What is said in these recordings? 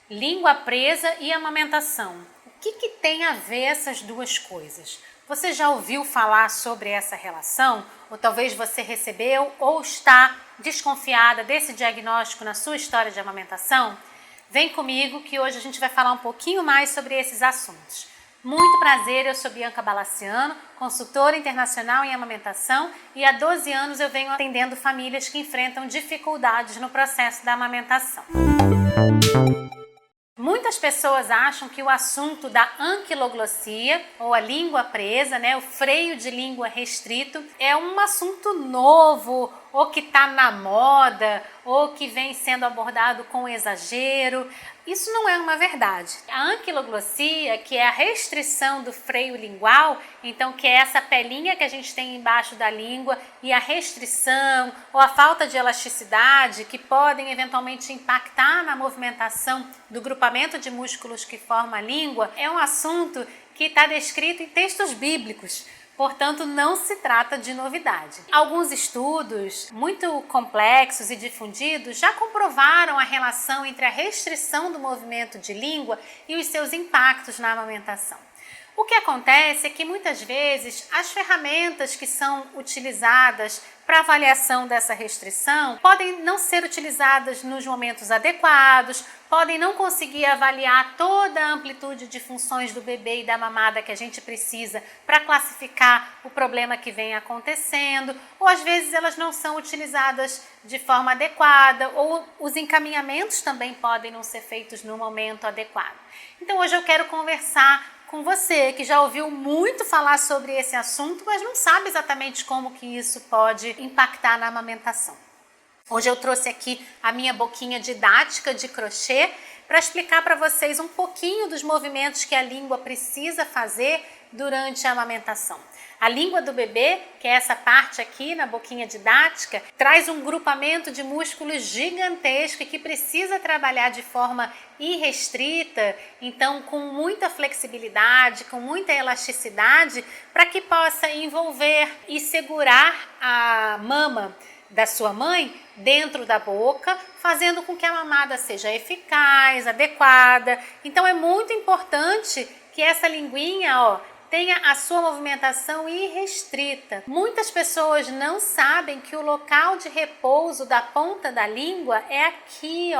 Língua presa e amamentação. O que tem a ver essas duas coisas? Você já ouviu falar sobre essa relação? Ou talvez você recebeu ou está desconfiada desse diagnóstico na sua história de amamentação? Vem comigo que hoje a gente vai falar um pouquinho mais sobre esses assuntos. Muito prazer, eu sou Bianca Balaciano, consultora internacional em amamentação e há 12 anos eu venho atendendo famílias que enfrentam dificuldades no processo da amamentação. Muitas pessoas acham que o assunto da anquiloglossia, ou a língua presa, o freio de língua restrito, é um assunto novo, ou que está na moda, ou que vem sendo abordado com exagero. Isso não é uma verdade. A anquiloglossia, que é a restrição do freio lingual, então que é essa pelinha que a gente tem embaixo da língua, e a restrição ou a falta de elasticidade que podem eventualmente impactar na movimentação do grupamento de músculos que forma a língua, é um assunto que está descrito em textos bíblicos. Portanto, não se trata de novidade. Alguns estudos muito complexos e difundidos já comprovaram a relação entre a restrição do movimento de língua e os seus impactos na amamentação. O que acontece é que muitas vezes as ferramentas que são utilizadas para avaliação dessa restrição podem não ser utilizadas nos momentos adequados, podem não conseguir avaliar toda a amplitude de funções do bebê e da mamada que a gente precisa para classificar o problema que vem acontecendo, ou às vezes elas não são utilizadas de forma adequada, ou os encaminhamentos também podem não ser feitos no momento adequado. Então hoje eu quero conversar com você que já ouviu muito falar sobre esse assunto, mas não sabe exatamente como que isso pode impactar na amamentação. Hoje eu trouxe aqui a minha boquinha didática de crochê para explicar para vocês um pouquinho dos movimentos que a língua precisa fazer durante a amamentação. A língua do bebê, que é essa parte aqui na boquinha didática, traz um grupamento de músculos gigantesco e que precisa trabalhar de forma irrestrita, então com muita flexibilidade, com muita elasticidade, para que possa envolver e segurar a mama da sua mãe dentro da boca, fazendo com que a mamada seja eficaz, adequada. Então é muito importante que essa linguinha, tenha a sua movimentação irrestrita. Muitas pessoas não sabem que o local de repouso da ponta da língua é aqui,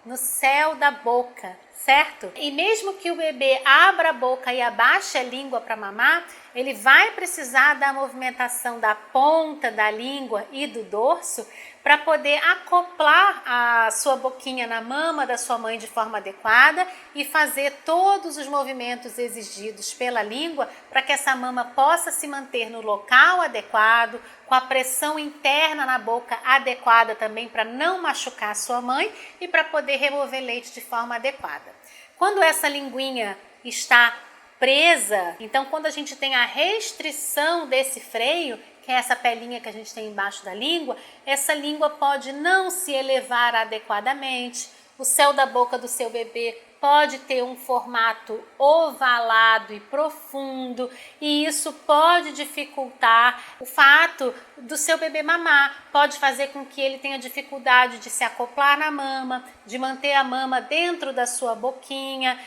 no céu da boca, certo? E mesmo que o bebê abra a boca e abaixe a língua para mamar, ele vai precisar da movimentação da ponta da língua e do dorso para poder acoplar a sua boquinha na mama da sua mãe de forma adequada e fazer todos os movimentos exigidos pela língua para que essa mama possa se manter no local adequado, com a pressão interna na boca adequada também para não machucar a sua mãe e para poder remover leite de forma adequada. Quando essa linguinha está presa, então quando a gente tem a restrição desse freio, que é essa pelinha que a gente tem embaixo da língua, essa língua pode não se elevar adequadamente, o céu da boca do seu bebê pode ter um formato ovalado e profundo, e isso pode dificultar o fato do seu bebê mamar, pode fazer com que ele tenha dificuldade de se acoplar na mama, de manter a mama dentro da sua boquinha,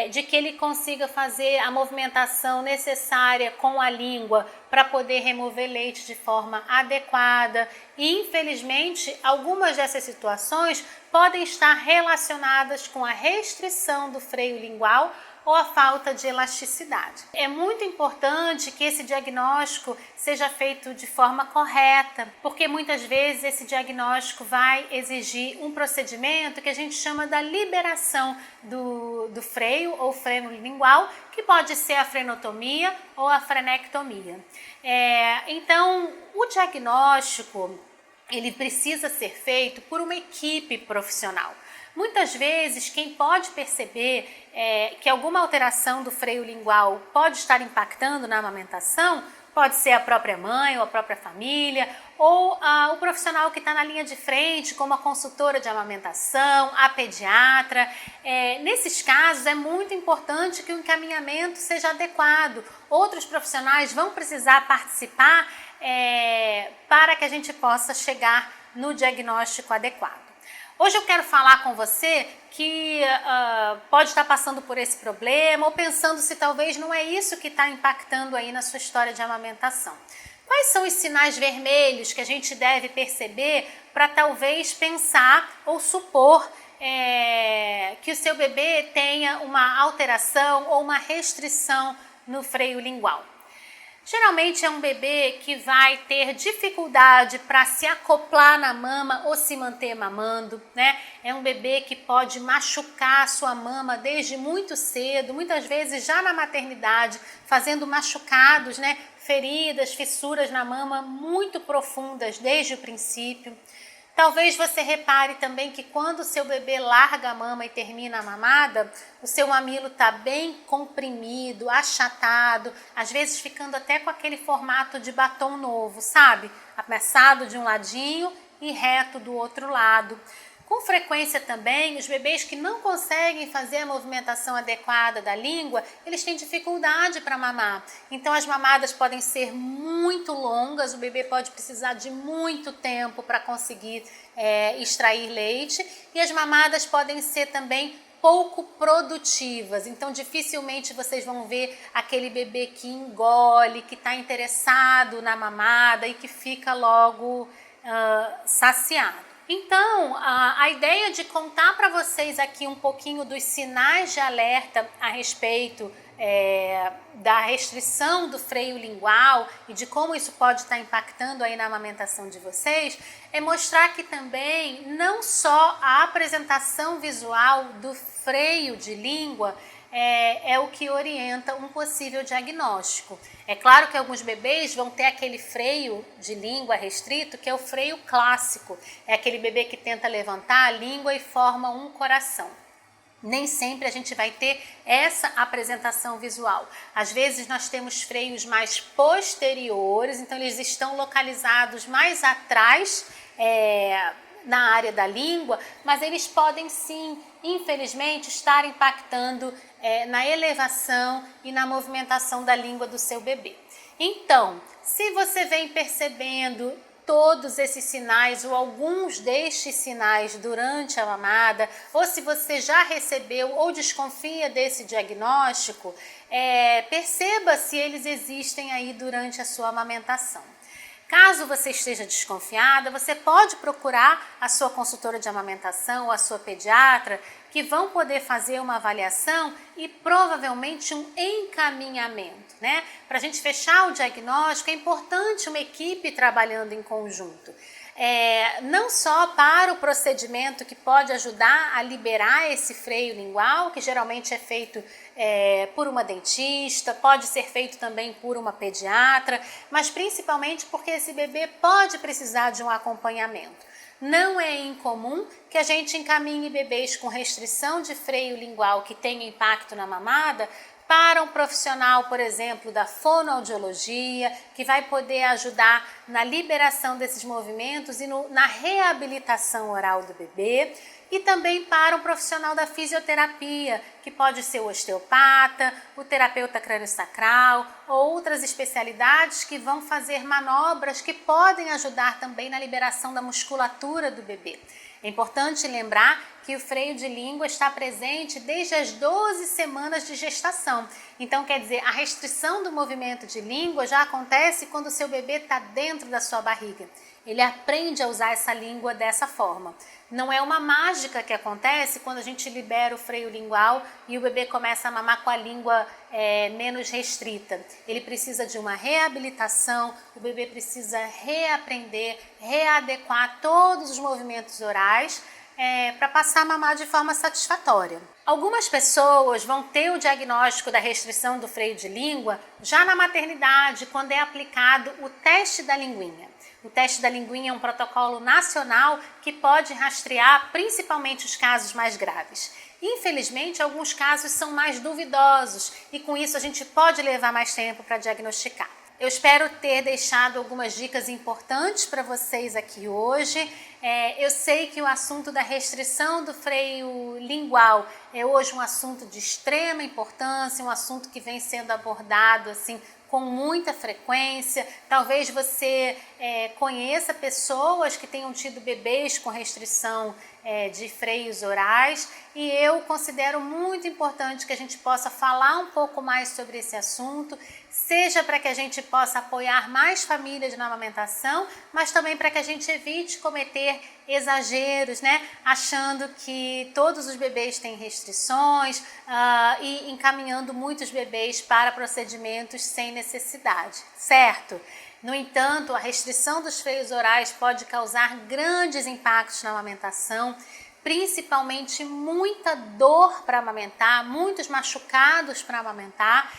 de que ele consiga fazer a movimentação necessária com a língua para poder remover leite de forma adequada. E infelizmente algumas dessas situações podem estar relacionadas com a restrição do freio lingual ou a falta de elasticidade. É muito importante que esse diagnóstico seja feito de forma correta, porque muitas vezes esse diagnóstico vai exigir um procedimento que a gente chama da liberação do freio ou freno lingual, que pode ser a frenotomia ou a frenectomia. Então, o diagnóstico ele precisa ser feito por uma equipe profissional. Muitas vezes, quem pode perceber que alguma alteração do freio lingual pode estar impactando na amamentação, pode ser a própria mãe ou a própria família, ou o profissional que está na linha de frente, como a consultora de amamentação, a pediatra. Nesses casos, é muito importante que o encaminhamento seja adequado. Outros profissionais vão precisar participar para que a gente possa chegar no diagnóstico adequado. Hoje eu quero falar com você que pode estar passando por esse problema ou pensando se talvez não é isso que está impactando aí na sua história de amamentação. Quais são os sinais vermelhos que a gente deve perceber para talvez pensar ou supor que o seu bebê tenha uma alteração ou uma restrição no freio lingual? Geralmente é um bebê que vai ter dificuldade para se acoplar na mama ou se manter mamando, né? É um bebê que pode machucar a sua mama desde muito cedo, muitas vezes já na maternidade, fazendo machucados, né? Feridas, fissuras na mama muito profundas desde o princípio. Talvez você repare também que quando o seu bebê larga a mama e termina a mamada, o seu mamilo está bem comprimido, achatado, às vezes ficando até com aquele formato de batom novo, sabe? Amassado de um ladinho e reto do outro lado. Com frequência também, os bebês que não conseguem fazer a movimentação adequada da língua, eles têm dificuldade para mamar. Então as mamadas podem ser muito longas, o bebê pode precisar de muito tempo para conseguir extrair leite, e as mamadas podem ser também pouco produtivas, então dificilmente vocês vão ver aquele bebê que engole, que está interessado na mamada e que fica logo saciado. Então, a ideia de contar para vocês aqui um pouquinho dos sinais de alerta a respeito da restrição do freio lingual e de como isso pode estar impactando aí na amamentação de vocês, é mostrar que também não só a apresentação visual do freio de língua é o que orienta um possível diagnóstico. É claro que alguns bebês vão ter aquele freio de língua restrito, que é o freio clássico. É aquele bebê que tenta levantar a língua e forma um coração. Nem sempre a gente vai ter essa apresentação visual. Às vezes nós temos freios mais posteriores, então eles estão localizados mais atrás na área da língua, mas eles podem sim, infelizmente, estar impactando na elevação e na movimentação da língua do seu bebê. Então, se você vem percebendo todos esses sinais ou alguns destes sinais durante a mamada, ou se você já recebeu ou desconfia desse diagnóstico, perceba se eles existem aí durante a sua amamentação. Caso você esteja desconfiada, você pode procurar a sua consultora de amamentação ou a sua pediatra, que vão poder fazer uma avaliação e provavelmente um encaminhamento, né? Para a gente fechar o diagnóstico, é importante uma equipe trabalhando em conjunto. Não só para o procedimento que pode ajudar a liberar esse freio lingual, que geralmente é feito por uma dentista, pode ser feito também por uma pediatra, mas principalmente porque esse bebê pode precisar de um acompanhamento. Não é incomum que a gente encaminhe bebês com restrição de freio lingual que tenha impacto na mamada para um profissional, por exemplo, da fonoaudiologia, que vai poder ajudar na liberação desses movimentos e na reabilitação oral do bebê, e também para um profissional da fisioterapia, que pode ser o osteopata, o terapeuta crânio-sacral ou outras especialidades que vão fazer manobras que podem ajudar também na liberação da musculatura do bebê. É importante lembrar que o freio de língua está presente desde as 12 semanas de gestação. Então, quer dizer, a restrição do movimento de língua já acontece quando o seu bebê está dentro da sua barriga. Ele aprende a usar essa língua dessa forma. Não é uma mágica que acontece quando a gente libera o freio lingual e o bebê começa a mamar com a língua menos restrita. Ele precisa de uma reabilitação, o bebê precisa reaprender, readequar todos os movimentos orais para passar a mamar de forma satisfatória. Algumas pessoas vão ter o diagnóstico da restrição do freio de língua já na maternidade, quando é aplicado o teste da linguinha. O teste da linguinha é um protocolo nacional que pode rastrear principalmente os casos mais graves. Infelizmente, alguns casos são mais duvidosos e com isso a gente pode levar mais tempo para diagnosticar. Eu espero ter deixado algumas dicas importantes para vocês aqui hoje. Eu sei que o assunto da restrição do freio lingual é hoje um assunto de extrema importância, um assunto que vem sendo abordado assim com muita frequência. Talvez você conheça pessoas que tenham tido bebês com restrição de freios orais, e eu considero muito importante que a gente possa falar um pouco mais sobre esse assunto, seja para que a gente possa apoiar mais famílias na amamentação, mas também para que a gente evite cometer exageros, né? Achando que todos os bebês têm restrições e encaminhando muitos bebês para procedimentos sem necessidade, certo? No entanto, a restrição dos freios orais pode causar grandes impactos na amamentação, principalmente muita dor para amamentar, muitos machucados para amamentar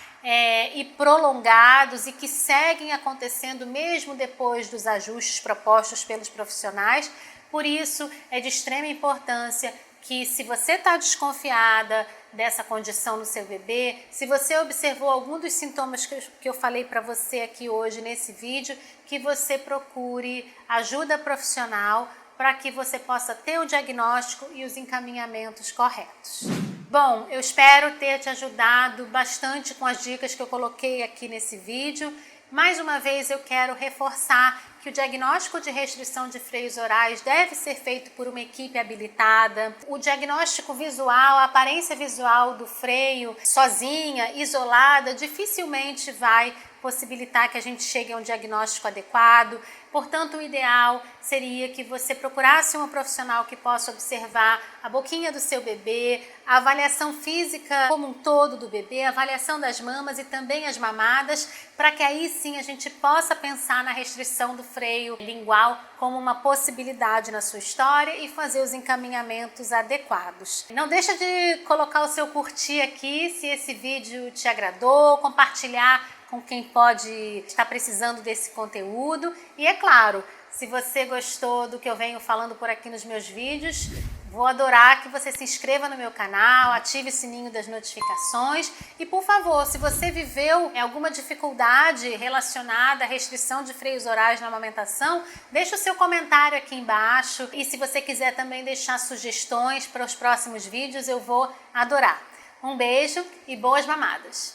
e prolongados e que seguem acontecendo mesmo depois dos ajustes propostos pelos profissionais. Por isso, é de extrema importância que, se você está desconfiada dessa condição no seu bebê, se você observou algum dos sintomas que eu falei para você aqui hoje nesse vídeo, que você procure ajuda profissional para que você possa ter o diagnóstico e os encaminhamentos corretos. Bom, eu espero ter te ajudado bastante com as dicas que eu coloquei aqui nesse vídeo. Mais uma vez eu quero reforçar que o diagnóstico de restrição de freios orais deve ser feito por uma equipe habilitada. O diagnóstico visual, a aparência visual do freio sozinha, isolada, dificilmente vai possibilitar que a gente chegue a um diagnóstico adequado. Portanto, o ideal seria que você procurasse uma profissional que possa observar a boquinha do seu bebê, a avaliação física como um todo do bebê, a avaliação das mamas e também as mamadas, para que aí sim a gente possa pensar na restrição do freio lingual como uma possibilidade na sua história e fazer os encaminhamentos adequados. Não deixa de colocar o seu curtir aqui se esse vídeo te agradou, compartilhar com quem pode estar precisando desse conteúdo. E é claro, se você gostou do que eu venho falando por aqui nos meus vídeos, vou adorar que você se inscreva no meu canal, ative o sininho das notificações e, por favor, se você viveu alguma dificuldade relacionada à restrição de freios orais na amamentação, deixa o seu comentário aqui embaixo e, se você quiser também deixar sugestões para os próximos vídeos, eu vou adorar. Um beijo e boas mamadas!